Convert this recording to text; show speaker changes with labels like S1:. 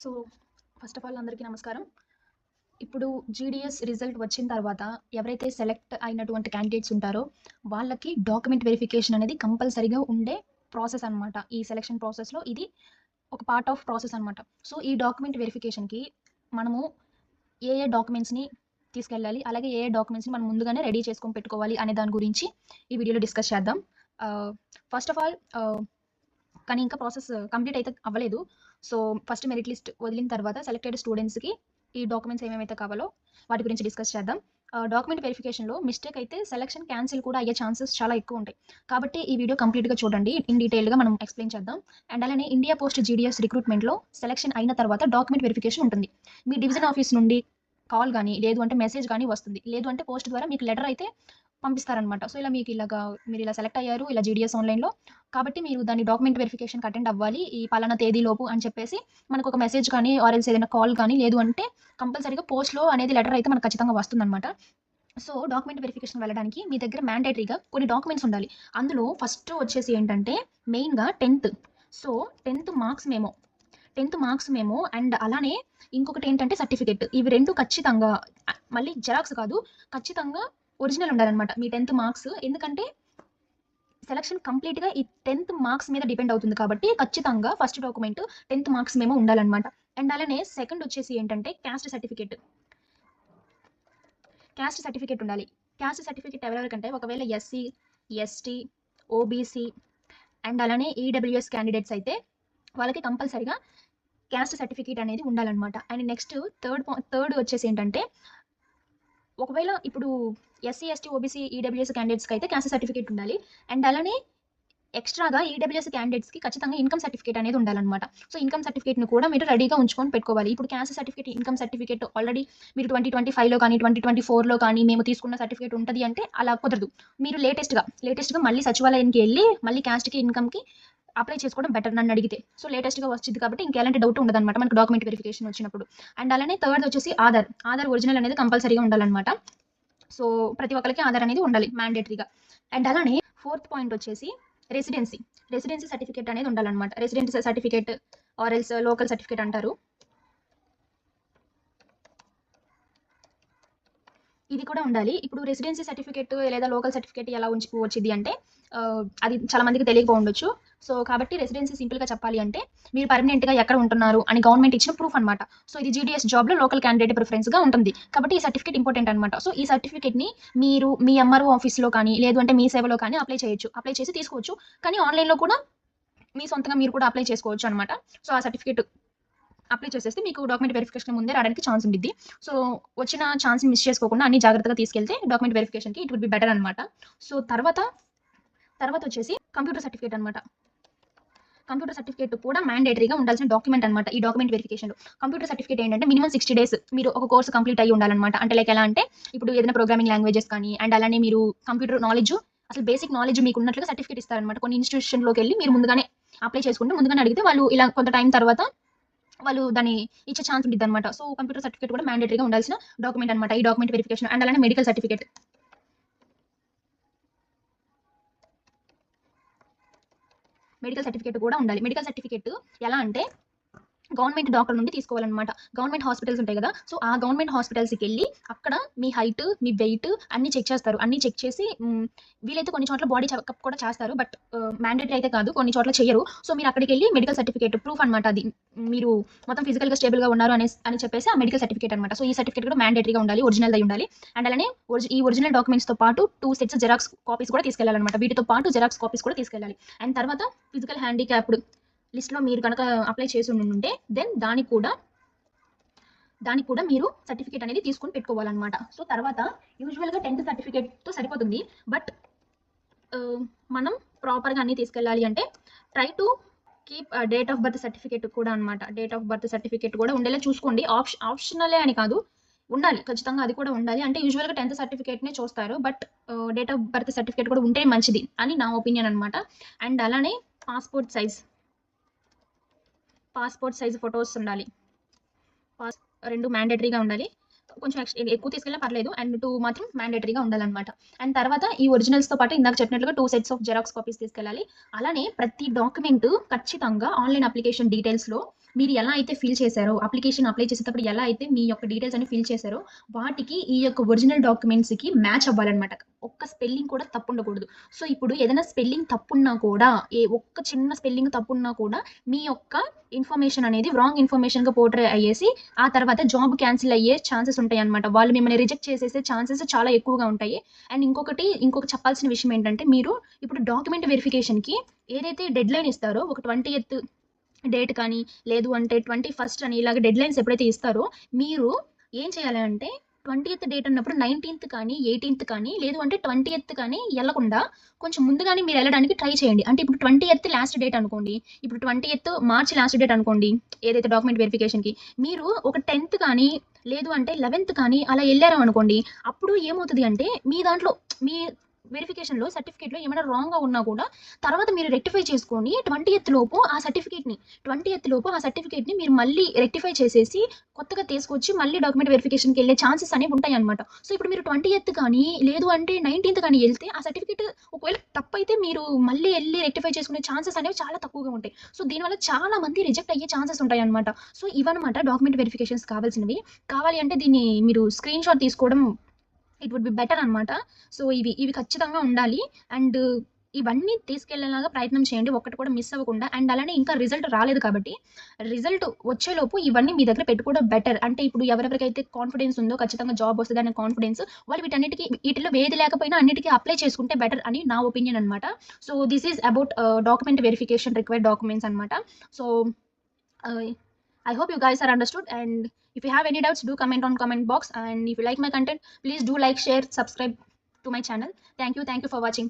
S1: So, first of all అందరికీ నమస్కారం. ఇప్పుడు జీడీఎస్ రిజల్ట్ వచ్చిన తర్వాత ఎవరైతే సెలెక్ట్ అయినటువంటి క్యాండిడేట్స్ ఉంటారో, వాళ్ళకి డాక్యుమెంట్ వెరిఫికేషన్ అనేది కంపల్సరీగా ఉండే ప్రాసెస్ అనమాట. ఈ సెలక్షన్ ప్రాసెస్‌లో ఇది ఒక పార్ట్ ఆఫ్ ప్రాసెస్ అనమాట. సో, ఈ డాక్యుమెంట్ వెరిఫికేషన్‌కి మనము ఏ డాక్యుమెంట్స్‌ని తీసుకెళ్ళాలి, అలాగే ఏ డాక్యుమెంట్స్‌ని మనం ముందుగానే రెడీ చేసుకొని పెట్టుకోవాలి అనే దాని గురించి ఈ వీడియోలో డిస్కస్ చేద్దాం. ఫస్ట్ ఆఫ్ ఆల్ కానీ ఇంకా ప్రాసెస్ కంప్లీట్ అయితే అవ్వలేదు. సో, ఫస్ట్ మెరిట్ లిస్ట్ వదిలిన తర్వాత సెలెక్టెడ్ స్టూడెంట్స్‌కి ఈ డాక్యుమెంట్స్ ఏమేమైతే కావాలో వాటి గురించి డిస్కస్ చేద్దాం. డాక్యుమెంట్ వెరిఫికేషన్‌లో మిస్టేక్ అయితే సెలక్షన్ క్యాన్సిల్ కూడా అయ్యే ఛాన్సెస్ చాలా ఎక్కువుంటాయి. కాబట్టి ఈ వీడియో కంప్లీట్‌గా చూడండి. ఇన్ డీటెయిల్‌గా మనం ఎక్స్‌ప్లెయిన్ చేద్దాం. అండ్ అలానే ఇండియా పోస్ట్ జీడీఎస్ రిక్రూట్‌మెంట్‌లో సెలక్షన్ అయిన తర్వాత డాక్యుమెంట్ వెరిఫికేషన్ ఉంటుంది. మీ డివిజన్ ఆఫీస్ నుండి కాల్ గాని, లేదు అంటే మెసేజ్ గాని వస్తుంది. లేదు అంటే పోస్ట్ ద్వారా మీకు లెటర్ అయితే పంపిస్తారనమాట. సో, ఇలా మీకు మీరిలా సెలెక్ట్ అయ్యారు ఇలా జీడీఎస్ ఆన్‌లైన్‌లో. కాబట్టి మీరు దాన్ని డాక్యుమెంట్ వెరిఫికేషన్‌కి అటెండ్ అవ్వాలి. ఈ పలానా తేదీలోపు అని చెప్పేసి మనకొక మెసేజ్ కానీ, ఆర్ ఎల్స్ ఏదైనా కాల్ కానీ, లేదు అంటే కంపల్సరీగా పోస్ట్‌లో అనేది లెటర్ అయితే మనకు ఖచ్చితంగా వస్తుందనమాట. సో, డాక్యుమెంట్ వెరిఫికేషన్ వెళ్ళడానికి మీ దగ్గర మ్యాండేటరీగా కొన్ని డాక్యుమెంట్స్ ఉండాలి. అందులో ఫస్ట్ వచ్చేసి ఏంటంటే మెయిన్‌గా 10థ్. సో, 10థ్ మార్క్స్ మెమో అండ్ అలానే ఇంకొకటేంటంటే సర్టిఫికేట్. ఇవి 2 ఖచ్చితంగా మళ్ళీ జిరాక్స్ కాదు. ఖచ్చితంగా ఒరిజినల్ ఉండాలనమాట. మీ 10థ్ మార్క్స్. ఎందుకంటే సెలక్షన్ కంప్లీట్‌గా ఈ 10థ్ మార్క్స్ మీద డిపెండ్ అవుతుంది కాబట్టి ఖచ్చితంగా ఫస్ట్ డాక్యుమెంట్ 10థ్ మార్క్స్ మెమో ఉండాలనమాట. అండ్ అలానే సెకండ్ వచ్చేసి ఏంటంటే క్యాస్ట్ సర్టిఫికేట్. క్యాస్ట్ సర్టిఫికేట్ ఉండాలి. క్యాస్ట్ సర్టిఫికేట్ ఎవరెవరికంటే ఒకవేళ ఎస్సీ, ఎస్టీ, ఓబీసీ అండ్ అలానే ఈడబ్ల్యూఎస్ క్యాండిడేట్స్ అయితే వాళ్ళకి కంపల్సరీగా క్యాస్ట్ సర్టిఫికేట్ అనేది ఉండాలనమాట. అండ్ నెక్స్ట్ థర్డ్ వచ్చేసి ఏంటంటే ఒకవేళ ఇప్పుడు ఎస్సీ, ఎస్టీ, ఓబీసీ, ఈడబ్ల్యూఎస్ క్యాండిడేట్స్‌కి అయితే క్యాస్ట్ సర్టిఫికేట్ ఉండాలి. అండ్ అలానే ఎక్స్‌ట్రాగా ఈడబ్ల్యూఎస్ క్యాండిడేట్స్‌కి ఖచ్చితంగా ఇన్‌కమ్ సర్టిఫికేట్ అనేది ఉండాలనమాట. సో, ఇన్‌కమ్ సర్టిఫికేట్‌ని కూడా మీరు రెడీగా ఉంచుకొని పెట్టుకోవాలి. ఇప్పుడు caste certificate, income certificate already మీరు 2025లో కానీ, 2024లో కానీ మేము తీసుకున్న సర్టిఫికేట్ ఉంటది అంటే అలా కుదరదు. మీరు లేటెస్ట్‌గా మళ్ళీ సచివాలయానికి ఎళ్లి మళ్ళీ క్యాస్ట్‌కి, ఇన్‌కమ్‌కి అప్లై చేసుకోవడం బెటర్ నన్నడిగితే. సో, లేటెస్ట్‌గా వచ్చిద్ది కాబట్టి ఇంకెలాంటి డౌట్ ఉండదనమాట మనకు డాక్యుమెంట్ వెరిఫికేషన్ వచ్చినప్పుడు. అండ్ అలానే థర్డ్ వచ్చేసి ఆధార్. ఆధార్ ఒరిజినల్ అనేది కంపల్సరీగా ఉండాలనమాట. సో, ప్రతి ఒక్కళ్ళకి ఆధార్ అనేది ఉండాలి మ్యాండేటరీగా. అండ్ అలానే ఫోర్త్ పాయింట్ వచ్చేసి రెసిడెన్సీ. రెసిడెన్సీ సర్టిఫికేట్ అనేది ఉండాలనమాట. Residency certificate or else local certificate అంటారు. ఇది కూడా ఉండాలి. ఇప్పుడు రెసిడెన్సీ సర్టిఫికేట్ లేదా లోకల్ సర్టిఫికేట్ ఎలా వచ్చిద్ది అంటే అది చాలా మందికి తెలియకపోవుండొచ్చు. సో, కాబట్టి రెసిడెన్సీ సింపుల్‌గా చెప్పాలి అంటే మీరు పర్మనెంట్‌గా ఎక్కడ ఉంటున్నారు అని గవర్నమెంట్ ఇచ్చిన ప్రూఫ్ అనమాట. సో, ఇది జీడీఎస్ జాబ్‌లో లోకల్ క్యాండిడేట్ ప్రిఫరెన్స్‌గా ఉంటుంది. కాబట్టి ఈ సర్టిఫికేట్ ఇంపార్టెంట్ అనమాట. సో, ఈ సర్టిఫికేట్‌ని మీరు మీ ఎంఆర్ఓ ఆఫీస్‌లో కానీ, లేదు అంటే మీ సేవలో కానీ అప్లై చేయొచ్చు. అప్లై చేసి తీసుకోవచ్చు. కానీ ఆన్‌లైన్‌లో కూడా మీ సొంతంగా మీరు కూడా అప్లై చేసుకోవచ్చు అనమాట. సో, ఆ సర్టిఫికేట్ అప్లై చేసేస్తే మీకు డాక్యుమెంట్ వెరిఫికేషన్ ముందే రావడానికి ఛాన్స్ ఉండిద్ది. సో, వచ్చిన ఛాన్స్‌ని మిస్ చేసుకోకుండా అన్ని జాగ్రత్తగా తీసుకెళ్తే డాక్యుమెంట్ వెరిఫికేషన్‌కి ఇట్ విల్ బి బెటర్ అనమాట. సో, తర్వాత వచ్చేసి కంప్యూటర్ సర్టిఫికేట్ అనమాట. కంప్యూటర్ సర్టిఫికేట్ కూడా మ్యాండేటరీగా ఉండాల్సిన డాక్యుమెంట్ అనమాట. ఈ డాక్యుమెంట్ వెరిఫికేషన్‌లో. కంప్యూటర్ సర్టిఫికేట్ ఏంటంటే మినిమమ్ 60 డేస్ మీరు ఒక కోర్స్ కంప్లీట్ అయ్యి ఉండాలనమాట. అంటే లైక్ ఎలా అంటే ఇప్పుడు ఏదైనా ప్రోగ్రామింగ్ లాంగ్వేజెస్ కానీ అండ్ అలానే మీరు కంప్యూటర్ నాలెడ్జ్ అసలు బేసిక్ నాలెడ్జ్ మీకు ఉన్నట్లుగా సర్టిఫికేట్ ఇస్తారనమాట. కొన్ని ఇన్‌స్టిట్యూషన్‌లోకెళ్ళి మీరు ముందుగానే అప్లై చేసుకుంటే ముందుగానే అడిగితే వాళ్ళు ఇలా కొంత టైం తర్వాత వాళ్ళు దాన్ని ఇచ్చే ఛాన్స్ ఉండిద్దనమాట. సో, కంప్యూటర్ సర్టిఫికేట్ కూడా మ్యాండేటరీగా ఉండాల్సిన డాక్యుమెంట్ అనమాట. ఈ డాక్యుమెంట్ వెరిఫికేషన్ అండ్ అలానే మెడికల్ సర్టిఫికేట్. మెడికల్ సర్టిఫికేట్ కూడా ఉండాలి. మెడికల్ సర్టిఫికేట్ ఎలా అంటే గవర్నమెంట్ డాక్టర్ నుండి తీసుకోవాలనమాట. గవర్నమెంట్ హాస్పిటల్స్ ఉంటాయి కదా! సో, ఆ గవర్నమెంట్ హాస్పిటల్స్‌కెళ్ళి అక్కడ మీ హైట్, మీ వెయిట్ అన్నీ చెక్ చేస్తారు. అన్నీ చెక్ చేసి వీలైతే కొన్ని చోట్ల బాడీ చెకప్ కూడా చేస్తారు. బట్ మ్యాండేటరీ అయితే కాదు. కొన్ని చోట్ల చెయ్యరు. సో, మీరు అక్కడికెళ్ళి మెడికల్ సర్టిఫికేట్ ప్రూఫ్ అనమాట అది. మీరు మొత్తం ఫిజికల్‌గా స్టేబుల్‌గా ఉన్నారు అని చెప్పేసి ఆ మెడికల్ సర్టిఫికేట్ అనమాట. సో, ఈ సర్టిఫికేట్ కూడా మ్యాండేటరీగా ఉండాలి. ఒరిజినల్‌దై ఉండాలి. అండ్ అలానే ఈ ఒరిజినల్ డాక్యుమెంట్స్‌తో పాటు 2 సెట్స్ జిరాక్స్ కాపీస్ కూడా తీసుకెళ్ళాలనమాట. వీటితో పాటు జిరాక్స్ కాపీస్ కూడా తీసుకెళ్ళాలి. అండ్ తర్వాత ఫిజికల్ హ్యాండిక్యాప్డ్ లిస్ట్‌లో మీరు గనక అప్లై చేసి ఉండుంటే దెన్ దానికి కూడా మీరు సర్టిఫికేట్ అనేది తీసుకొని పెట్టుకోవాలనమాట. సో, తర్వాత యూజువల్‌గా 10థ్ సర్టిఫికేట్‌తో సరిపోతుంది. బట్ మనం ప్రాపర్‌గా అన్నీ తీసుకెళ్ళాలి అంటే try to keep date of birth certificate కూడా అనమాట. డేట్ ఆఫ్ బర్త్ సర్టిఫికేట్ కూడా ఉండేలా చూసుకోండి. ఆప్షనలే అని కాదు. ఉండాలి. ఖచ్చితంగా అది కూడా ఉండాలి. అంటే యూజువల్‌గా 10థ్ సర్టిఫికేట్‌నే చూస్తారు. But date of birth certificate కూడా ఉంటే మంచిది అని నా ఒపీనియన్ అనమాట. అండ్ అలానే పాస్‌పోర్ట్ సైజ్ ఫోటోస్ ఉండాలి. 2 మ్యాండేటరీగా ఉండాలి. కొంచెం ఎక్కువ తీసుకెళ్ళినా పర్లేదు. అండ్ 2 మాత్రం మ్యాండేటరీగా ఉండాలనమాట. అండ్ తర్వాత ఈ ఒరిజినల్స్‌తో పాటు ఇందాక చెప్పినట్లుగా 2 సెట్స్ ఆఫ్ జిరాక్స్ కాపీస్ తీసుకెళ్ళాలి. అలానే ప్రతి డాక్యుమెంట్ ఖచ్చితంగా ఆన్‌లైన్ అప్లికేషన్ డీటెయిల్స్‌లో మీరు ఎలా అయితే ఫిల్ చేశారో, అప్లికేషన్ అప్లై చేసేటప్పుడు ఎలా అయితే మీ యొక్క డీటెయిల్స్ అన్ని ఫిల్ చేశారో, వాటికి ఈ యొక్క ఒరిజినల్ డాక్యుమెంట్స్‌కి మ్యాచ్ అవ్వాలన్నమాట. ఒక్క స్పెల్లింగ్ కూడా తప్పుండకూడదు. సో, ఇప్పుడు ఏదైనా స్పెల్లింగ్ తప్పున్నా కూడా, ఒక్క చిన్న స్పెల్లింగ్ తప్పున్నా కూడా, మీ యొక్క ఇన్ఫర్మేషన్ అనేది రాంగ్ ఇన్ఫర్మేషన్‌గా పోర్ట్రే అయ్యేసి, ఆ తర్వాత జాబ్ క్యాన్సిల్ అయ్యే ఛాన్సెస్ ఉంటాయన్నమాట. వాళ్ళు మిమ్మల్ని రిజెక్ట్ చేసేసే ఛాన్సెస్ చాలా ఎక్కువగా ఉంటాయి. అండ్ ఇంకొక చెప్పాల్సిన విషయం ఏంటంటే, మీరు ఇప్పుడు డాక్యుమెంట్ వెరిఫికేషన్‌కి ఏదైతే డెడ్‌లైన్ ఇస్తారో, ఒక 20థ్ డేట్ కానీ, లేదు అంటే 21st అని ఇలాగ డెడ్‌లైన్స్ ఎప్పుడైతే ఇస్తారో, మీరు ఏం చేయాలి అంటే 20థ్ డేట్ అన్నప్పుడు 19థ్ కానీ, 18థ్ కానీ, లేదు అంటే 20థ్ కానీ ఎళ్ళకుండా కొంచెం ముందుగానే మీరెళ్ళడానికి ట్రై చేయండి. అంటే ఇప్పుడు 20థ్ లాస్ట్ డేట్ అనుకోండి. ఇప్పుడు 20థ్ మార్చ్ లాస్ట్ డేట్ అనుకోండి. ఏదైతే డాక్యుమెంట్ వెరిఫికేషన్‌కి. మీరు ఒక 10థ్ కానీ, లేదు అంటే 11థ్ కానీ అలా ఎళ్లారు అనుకోండి. అప్పుడు ఏమవుతది అంటే మీ దాంట్లో మీ వెరిఫికేషన్‌లో సర్టిఫికేట్‌లో ఏమైనా రాంగ్‌గా ఉన్నా కూడా తర్వాత మీరు రెక్టిఫై చేసుకొని 20థ్ లోపు ఆ సర్టిఫికేట్‌ని మీరు మళ్ళీ రెక్టిఫై చేసేసి కొత్తగా తీసుకొచ్చి మళ్ళీ డాక్యుమెంట్ వెరిఫికేషన్‌కెళ్ళే ఛాన్సెస్ అనేవి ఉంటాయన్నమాట. సో, ఇప్పుడు మీరు 20థ్ కానీ, లేదు అంటే 19థ్ కానీ ఎళ్తే ఆ సర్టిఫికేట్ ఒకవేళ తప్పైతే మీరు మళ్ళీ ఎళ్లి రెక్టిఫై చేసుకునే ఛాన్సెస్ అనేవి చాలా తక్కువగా ఉంటాయి. సో, దీనివల్ల చాలా మంది రిజెక్ట్ అయ్యే ఛాన్సెస్ ఉంటాయన్నమాట. సో, ఇవన్నమాట డాక్యుమెంట్ వెరిఫికేషన్స్ కావాల్సినవి. కావాలి అంటే దీన్ని మీరు స్క్రీన్‌షాట్ తీసుకోవడం ఇట్ వుడ్ బి బెటర్ అనమాట. సో, ఇవి ఖచ్చితంగా ఉండాలి. అండ్ ఇవన్నీ తీసుకెళ్ళేలాగా ప్రయత్నం చేయండి. ఒక్కటి కూడా మిస్ అవ్వకుండా. అండ్ అలానే ఇంకా రిజల్ట్ రాలేదు కాబట్టి, రిజల్ట్ వచ్చేలోపు ఇవన్నీ మీ దగ్గర పెట్టుకోవడం బెటర్. అంటే ఇప్పుడు ఎవరెవరికైతే కాన్ఫిడెన్స్ ఉందో ఖచ్చితంగా జాబ్ వస్తదనే కాన్ఫిడెన్స్, వాళ్ళు వీటిలో ఏది లేకపోయినా అన్నిటికి అప్లై చేసుకుంటే బెటర్ అని నా ఒపీనియన్ అనమాట. So, this is about document verification required documents అనమాట. So, uh, I hope you guys are understood, and if you have any doubts, do comment on comment box, and if you like my content, please do like, share, subscribe to my channel. Thank you for watching.